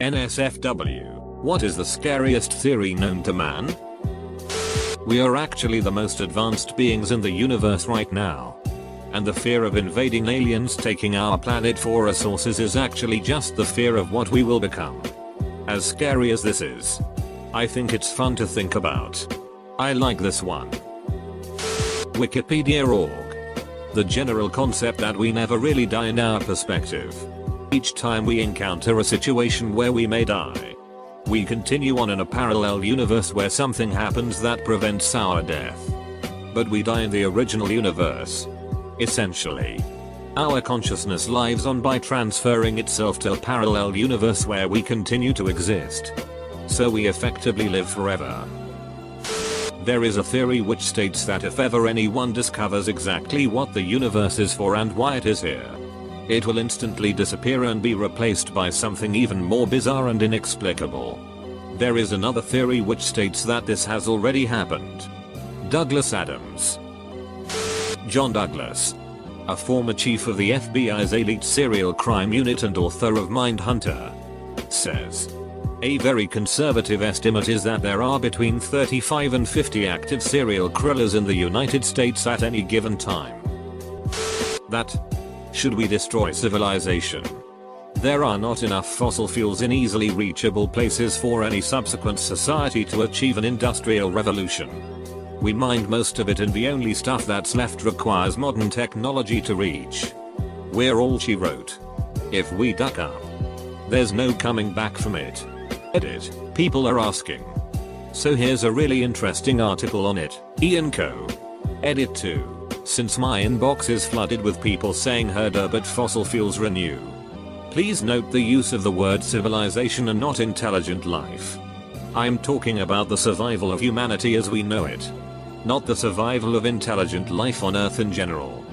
NSFW. What is the scariest theory known to man? We are actually the most advanced beings in the universe right now. And the fear of invading aliens taking our planet for resources is actually just the fear of what we will become. As scary as this is, I think it's fun to think about. I like this one. Wikipedia.org. The general concept that we never really die in our perspective. Each time we encounter a situation where we may die, we continue on in a parallel universe where something happens that prevents our death. But we die in the original universe. Essentially, our consciousness lives on by transferring itself to a parallel universe where we continue to exist. So we effectively live forever. There is a theory which states that if ever anyone discovers exactly what the universe is for and why it is here, it will instantly disappear and be replaced by something even more bizarre and inexplicable. There is another theory which states that this has already happened. Douglas Adams. John Douglas, a former chief of the FBI's elite serial crime unit and author of Mindhunter, says, a very conservative estimate is that there are between 35 and 50 active serial killers in the United States at any given time. That, should we destroy civilization, there are not enough fossil fuels in easily reachable places for any subsequent society to achieve an industrial revolution. We mined most of it and the only stuff that's left requires modern technology to reach. We're all, she wrote. If we duck up, there's no coming back from it. Edit. People are asking. So here's a really interesting article on it. Ian Co. Edit 2. Since my inbox is flooded with people saying herder but fossil fuels renew. Please note the use of the word civilization and not intelligent life. I'm talking about the survival of humanity as we know it. Not the survival of intelligent life on Earth in general.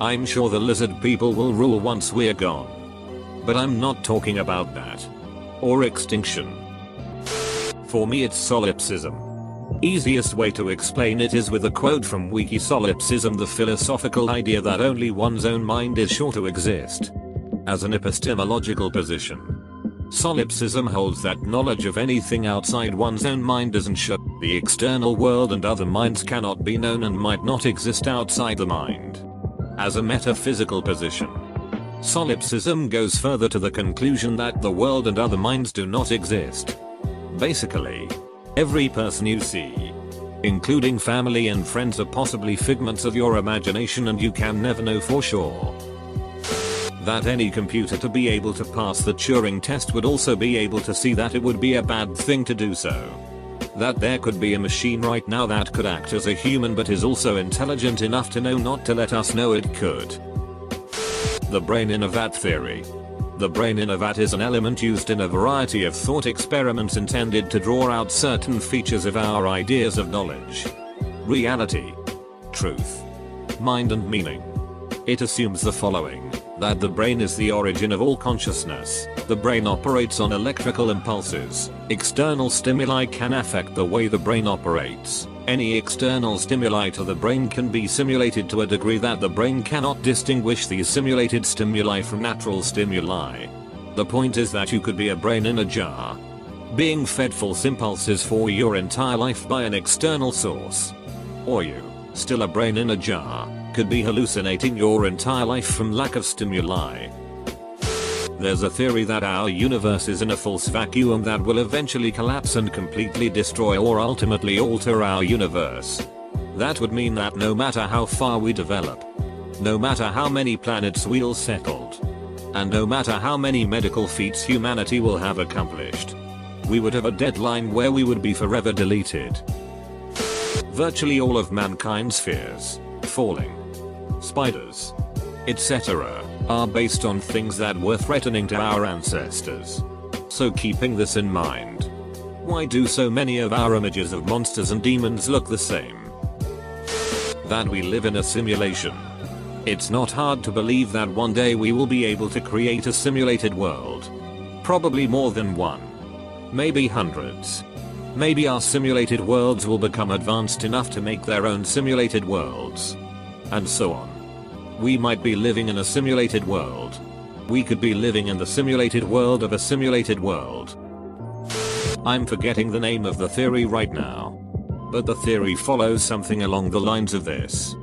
I'm sure the lizard people will rule once we're gone. But I'm not talking about that. Or extinction. For me it's solipsism. Easiest way to explain it is with a quote from Wiki. Solipsism, the philosophical idea that only one's own mind is sure to exist. As an epistemological position, solipsism holds that knowledge of anything outside one's own mind isn't sure. The external world and other minds cannot be known and might not exist outside the mind. As a metaphysical position, solipsism goes further to the conclusion that the world and other minds do not exist. Basically, every person you see, including family and friends, are possibly figments of your imagination and you can never know for sure. That any computer to be able to pass the Turing test would also be able to see that it would be a bad thing to do so. That there could be a machine right now that could act as a human but is also intelligent enough to know not to let us know it could. The brain in a vat theory. The brain in a vat is an element used in a variety of thought experiments intended to draw out certain features of our ideas of knowledge, reality, truth, mind and meaning. It assumes the following, that the brain is the origin of all consciousness. The brain operates on electrical impulses. External stimuli can affect the way the brain operates. Any external stimuli to the brain can be simulated to a degree that the brain cannot distinguish these simulated stimuli from natural stimuli. The point is that you could be a brain in a jar, being fed false impulses for your entire life by an external source. Or you, still a brain in a jar, could be hallucinating your entire life from lack of stimuli. There's a theory that our universe is in a false vacuum that will eventually collapse and completely destroy or ultimately alter our universe. That would mean that no matter how far we develop, no matter how many planets we'll settled, and no matter how many medical feats humanity will have accomplished, we would have a deadline where we would be forever deleted. Virtually all of mankind's fears, falling, spiders, etc., are based on things that were threatening to our ancestors. So keeping this in mind, why do so many of our images of monsters and demons look the same? That we live in a simulation. It's not hard to believe that one day we will be able to create a simulated world. Probably more than one. Maybe hundreds. Maybe our simulated worlds will become advanced enough to make their own simulated worlds. And so on. We might be living in a simulated world, We could be living in the simulated world of a simulated world. I'm forgetting the name of the theory right now. But the theory follows something along the lines of this.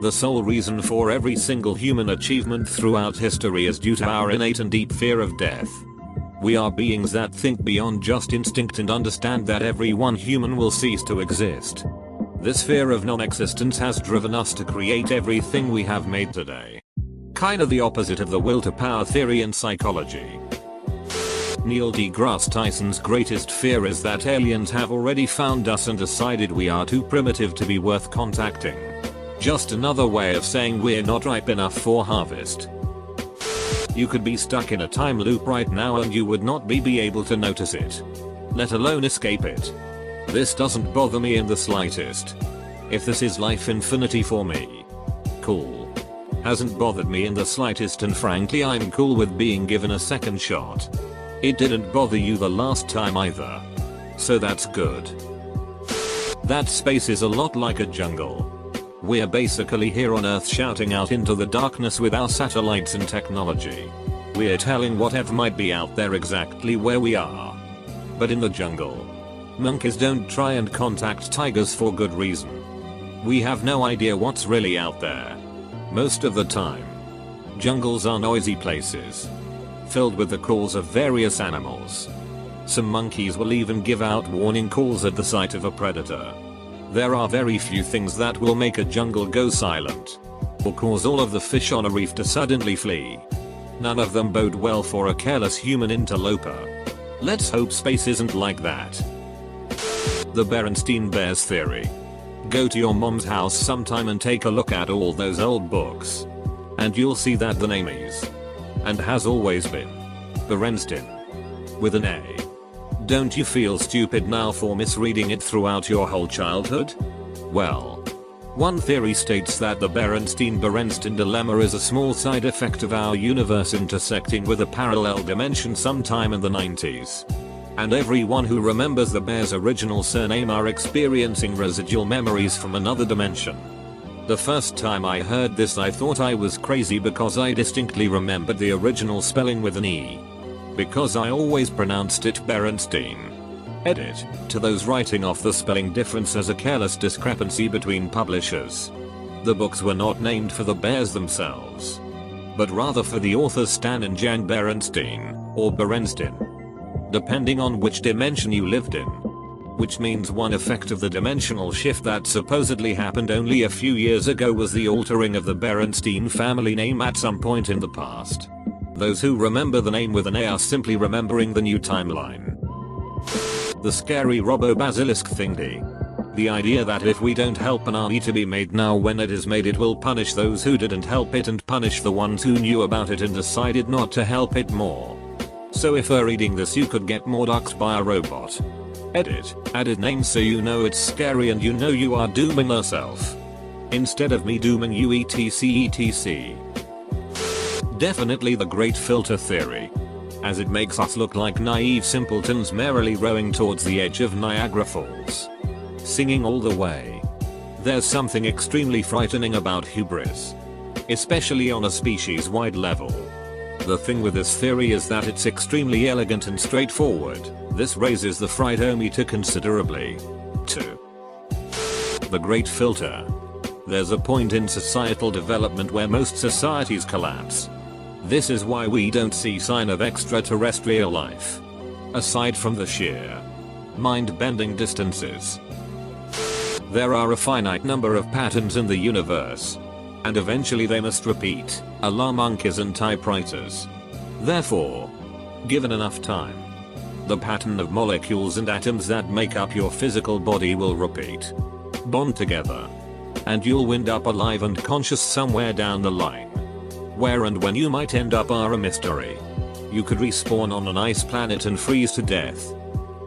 The sole reason for every single human achievement throughout history is due to our innate and deep fear of death. We are beings that think beyond just instinct and understand that every one human will cease to exist. This fear of non-existence has driven us to create everything we have made today. Kinda the opposite of the will to power theory in psychology. Neil deGrasse Tyson's greatest fear is that aliens have already found us and decided we are too primitive to be worth contacting. Just another way of saying we're not ripe enough for harvest. You could be stuck in a time loop right now and you would not be able to notice it, let alone escape it. This doesn't bother me in the slightest. If this is life infinity for me, cool. Hasn't bothered me in the slightest, and frankly I'm cool with being given a second shot. It didn't bother you the last time either. So that's good. That space is a lot like a jungle. We're basically here on Earth shouting out into the darkness with our satellites and technology. We're telling whatever might be out there exactly where we are. But in the jungle, monkeys don't try and contact tigers for good reason. We have no idea what's really out there. Most of the time, jungles are noisy places, filled with the calls of various animals. Some monkeys will even give out warning calls at the sight of a predator. There are very few things that will make a jungle go silent, or cause all of the fish on a reef to suddenly flee. None of them bode well for a careless human interloper. Let's hope space isn't like that. The Berenstein Bears theory. Go to your mom's house sometime and take a look at all those old books. And you'll see that the name is, and has always been, Berenstein. With an A. Don't you feel stupid now for misreading it throughout your whole childhood? Well, one theory states that the Berenstein dilemma is a small side effect of our universe intersecting with a parallel dimension sometime in the 90s. And everyone who remembers the Bears' original surname are experiencing residual memories from another dimension. The first time I heard this I thought I was crazy because I distinctly remembered the original spelling with an E. Because I always pronounced it Berenstein. Edit, to those writing off the spelling difference as a careless discrepancy between publishers. The books were not named for the Bears themselves, but rather for the authors Stan and Jan Berenstein, or Berenstein, depending on which dimension you lived in. Which means one effect of the dimensional shift that supposedly happened only a few years ago was the altering of the Berenstein family name at some point in the past. Those who remember the name with an A are simply remembering the new timeline. The scary robo-basilisk thingy. The idea that if we don't help an army to be made now when it is made it will punish those who didn't help it and punish the ones who knew about it and decided not to help it more. So if you're reading this you could get mordoxed by a robot. Edit, added name so you know it's scary and you know you are dooming yourself. Instead of me dooming you etc. Definitely the great filter theory, as it makes us look like naive simpletons merrily rowing towards the edge of Niagara Falls, singing all the way. There's something extremely frightening about hubris, especially on a species-wide level. The thing with this theory is that it's extremely elegant and straightforward. This raises the fright-o-meter considerably. 2. The great filter. There's a point in societal development where most societies collapse. This is why we don't see sign of extraterrestrial life, aside from the sheer mind-bending distances. There are a finite number of patterns in the universe, and eventually they must repeat, alarm monkeys and typewriters. Therefore, given enough time, the pattern of molecules and atoms that make up your physical body will repeat, bond together, and you'll wind up alive and conscious somewhere down the line. Where and when you might end up are a mystery. You could respawn on an ice planet and freeze to death,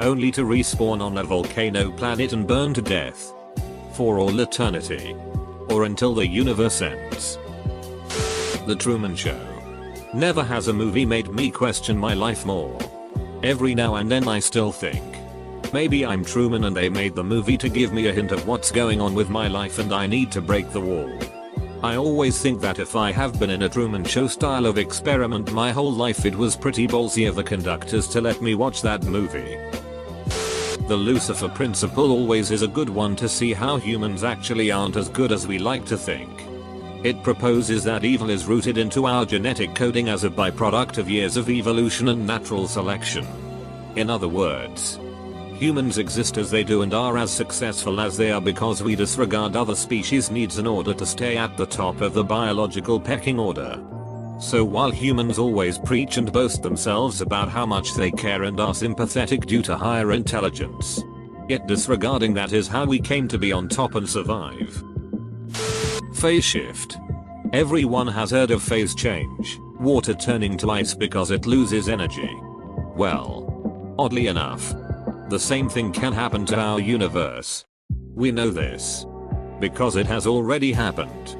only to respawn on a volcano planet and burn to death for all eternity, or until the universe ends. The Truman Show. Never has a movie made me question my life more. Every now and then I still think, maybe I'm Truman and they made the movie to give me a hint of what's going on with my life and I need to break the wall. I always think that if I have been in a Truman Show style of experiment my whole life, it was pretty ballsy of the conductors to let me watch that movie. The Lucifer principle always is a good one to see how humans actually aren't as good as we like to think. It proposes that evil is rooted into our genetic coding as a byproduct of years of evolution and natural selection. In other words, humans exist as they do and are as successful as they are because we disregard other species' needs in order to stay at the top of the biological pecking order. So while humans always preach and boast themselves about how much they care and are sympathetic due to higher intelligence, yet disregarding that is how we came to be on top and survive. Phase shift. Everyone has heard of phase change, water turning to ice because it loses energy. Well, oddly enough, the same thing can happen to our universe. We know this because it has already happened.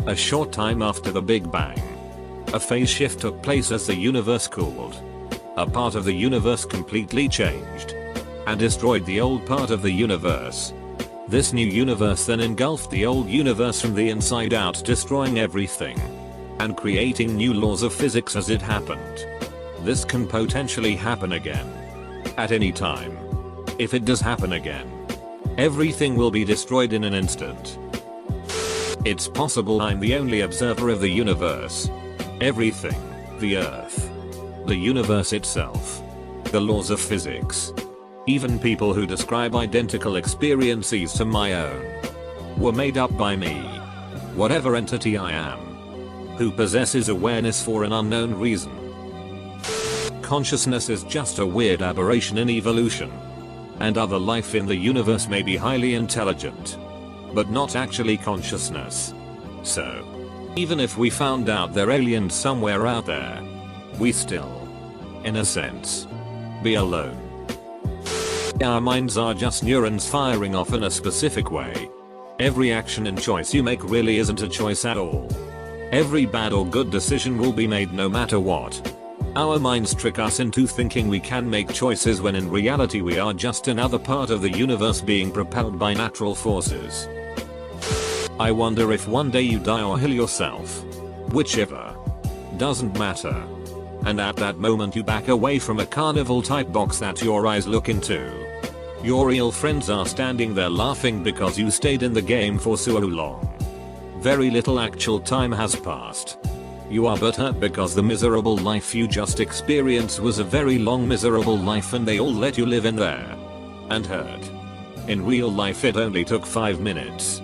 A short time after the Big Bang, a phase shift took place as the universe cooled. A part of the universe completely changed and destroyed the old part of the universe. This new universe then engulfed the old universe from the inside out, destroying everything and creating new laws of physics as it happened. This can potentially happen again at any time. If it does happen again, everything will be destroyed in an instant. It's possible I'm the only observer of the universe. Everything, the Earth, the universe itself, the laws of physics, even people who describe identical experiences to my own, were made up by me. Whatever entity I am, who possesses awareness for an unknown reason. Consciousness is just a weird aberration in evolution. And other life in the universe may be highly intelligent, but not actually consciousness. So, even if we found out they're aliens somewhere out there, we still, in a sense, be alone. Our minds are just neurons firing off in a specific way. Every action and choice you make really isn't a choice at all. Every bad or good decision will be made no matter what. Our minds trick us into thinking we can make choices when in reality we are just another part of the universe being propelled by natural forces. I wonder if one day you die or heal yourself. Whichever. Doesn't matter. And at that moment you back away from a carnival type box that your eyes look into. Your real friends are standing there laughing because you stayed in the game for so long. Very little actual time has passed. You are butthurt because the miserable life you just experienced was a very long miserable life and they all let you live in there. And hurt. In real life it only took 5 minutes.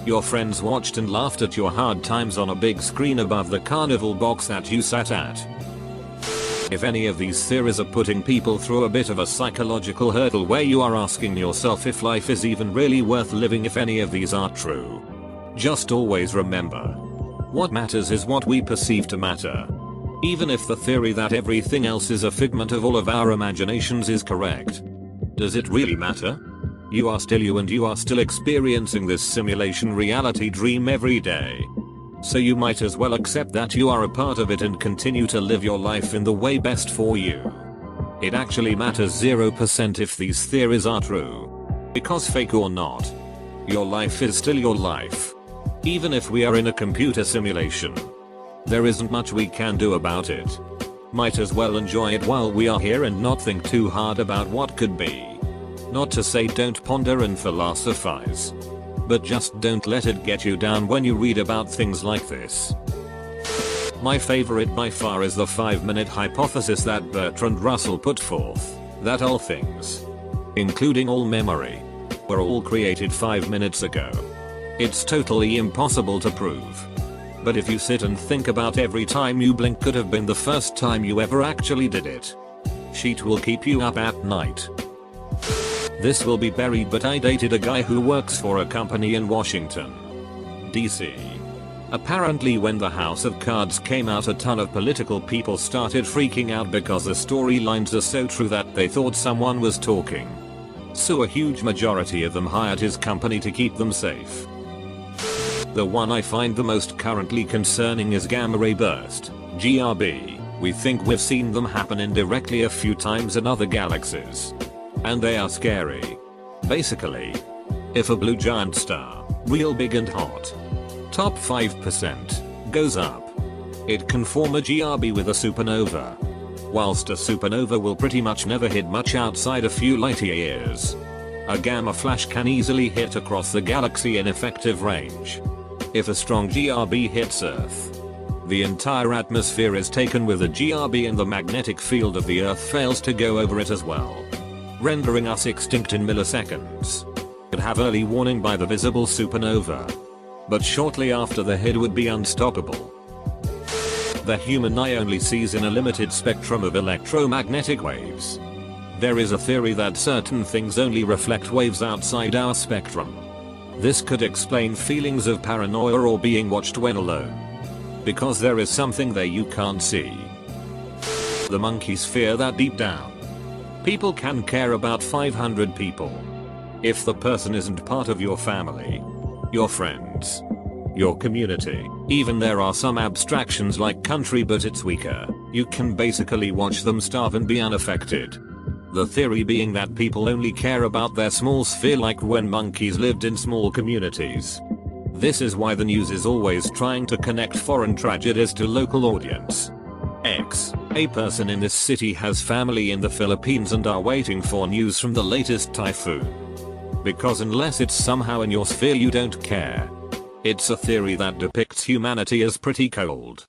Your friends watched and laughed at your hard times on a big screen above the carnival box that you sat at. If any of these theories are putting people through a bit of a psychological hurdle where you are asking yourself if life is even really worth living if any of these are true, just always remember, what matters is what we perceive to matter. Even if the theory that everything else is a figment of all of our imaginations is correct. Does it really matter? You are still you and you are still experiencing this simulation reality dream every day. So you might as well accept that you are a part of it and continue to live your life in the way best for you. It actually matters 0% if these theories are true. Because fake or not, your life is still your life. Even if we are in a computer simulation, there isn't much we can do about it. Might as well enjoy it while we are here and not think too hard about what could be. Not to say don't ponder and philosophize, but just don't let it get you down when you read about things like this. My favorite by far is the 5-minute hypothesis that Bertrand Russell put forth, that all things, including all memory, were all created 5 minutes ago. It's totally impossible to prove. But if you sit and think about every time you blink could have been the first time you ever actually did it, shit will keep you up at night. This will be buried, but I dated a guy who works for a company in Washington, D.C. Apparently when the House of Cards came out, a ton of political people started freaking out because the storylines are so true that they thought someone was talking. So a huge majority of them hired his company to keep them safe. The one I find the most currently concerning is gamma ray burst, GRB. We think we've seen them happen indirectly a few times in other galaxies. And they are scary. Basically, if a blue giant star, real big and hot, top 5% goes up. It can form a GRB with a supernova. Whilst a supernova will pretty much never hit much outside a few light years, a gamma flash can easily hit across the galaxy in effective range. If a strong GRB hits Earth, the entire atmosphere is taken with a GRB and the magnetic field of the Earth fails to go over it as well, rendering us extinct in milliseconds. Could have early warning by the visible supernova, but shortly after the hit would be unstoppable. The human eye only sees in a limited spectrum of electromagnetic waves. There is a theory that certain things only reflect waves outside our spectrum. This could explain feelings of paranoia or being watched when alone, because there is something there you can't see. The monkeys fear that deep down. People can care about 500 people. If the person isn't part of your family, your friends, your community, even there are some abstractions like country, but it's weaker, you can basically watch them starve and be unaffected. The theory being that people only care about their small sphere, like when monkeys lived in small communities. This is why the news is always trying to connect foreign tragedies to local audience. A person in this city has family in the Philippines and are waiting for news from the latest typhoon. Because unless it's somehow in your sphere you don't care. It's a theory that depicts humanity as pretty cold.